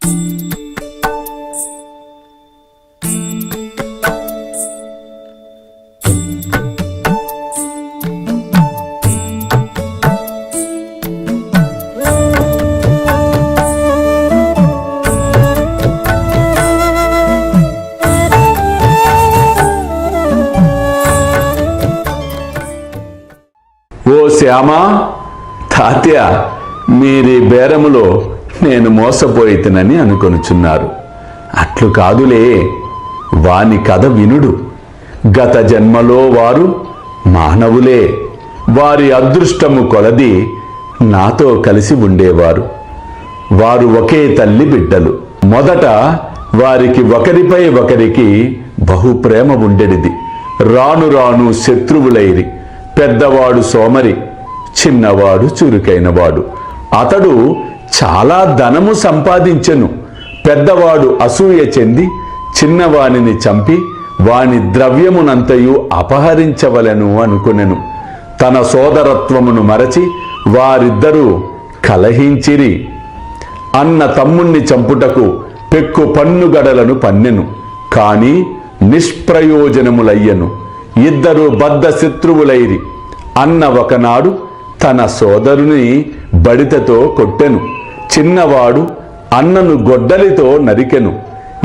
ఓ శ్యామా, తాత్య, మీరీ బేరములో నేను మోసపోయితనని అనుకొనుచున్నారు. అట్లు కాదులే, వాని కథ వినుడు. గత జన్మలో వారు మానవులే. వారి అదృష్టము కొలది నాతో కలిసి ఉండేవారు. వారు ఒకే తల్లి బిడ్డలు. మొదట వారికి ఒకరిపై ఒకరికి బహుప్రేమ ఉండెడిది. రాను రాను శత్రువులైరి. పెద్దవాడు సోమరి, చిన్నవాడు చురుకైనవాడు. అతడు చాలా ధనము సంపాదించెను. పెద్దవాడు అసూయ చెంది చిన్నవానిని చంపి వాని ద్రవ్యమునంతయు అపహరించవలెను అనుకునెను. తన సోదరత్వమును మరచి వారిద్దరూ కలహించిరి. అన్న తమ్ముణ్ణి చంపుటకు పెక్కు పన్నుగడలను పన్నెను. కాని నిష్ప్రయోజనములయ్యను. ఇద్దరు బద్ధ శత్రువులైరి. అన్న ఒకనాడు తన సోదరుని బడితతో కొట్టెను. చిన్నవాడు అన్నను గొడ్డలితో నరికెను.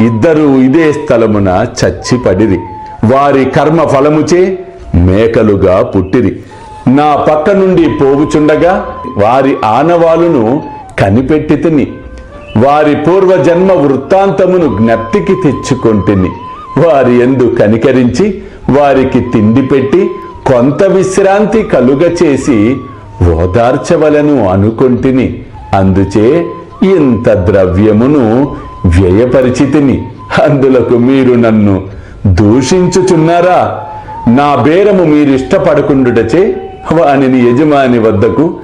ఇద్దరూ ఇదే స్థలమున చచ్చిపడిరి. వారి కర్మ ఫలముచే మేకలుగా పుట్టిరి. నా పక్క నుండి పోవుచుండగా వారి ఆనవాలును కనిపెట్టితిని. వారి పూర్వజన్మ వృత్తాంతమును జ్ఞప్తికి తెచ్చుకొంటిని. వారి యందు కనికరించి వారికి తిండి పెట్టి కొంత విశ్రాంతి కలుగచేసి ఓదార్చవలను అనుకొంటిని. అందుచే ఇంత ద్రవ్యమును వ్యయపరిచితిని. అందులకు మీరు నన్ను దూషించుచున్నారా? నా బేరము మీరిష్టపడకుండుటచే వానిని యజమాని వద్దకు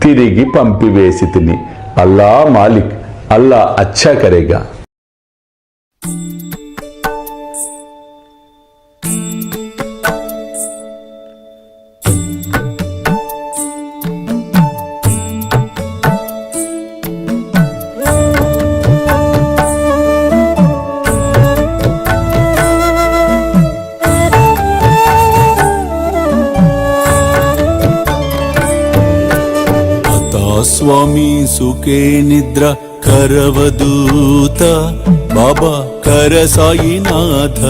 తిరిగి పంపివేసితిని. అల్లా మాలిక్, అల్లా అచ్చా కరేగా. స్వామి సుఖే నిద్ర కరవదూత బాబా కర సాయినాథ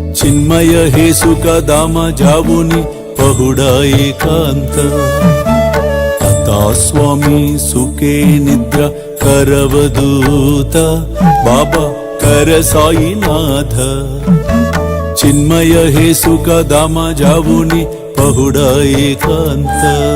చిన్మయ హే సుఖ దామ జావుని పహుడా ఏకాంత అతా స్వామి సుఖే నిద్ర కరవదూత బాబా కర సాయినాథ చిన్మయ హే సుఖ దామ జావుని పహుడా ఏకాంత.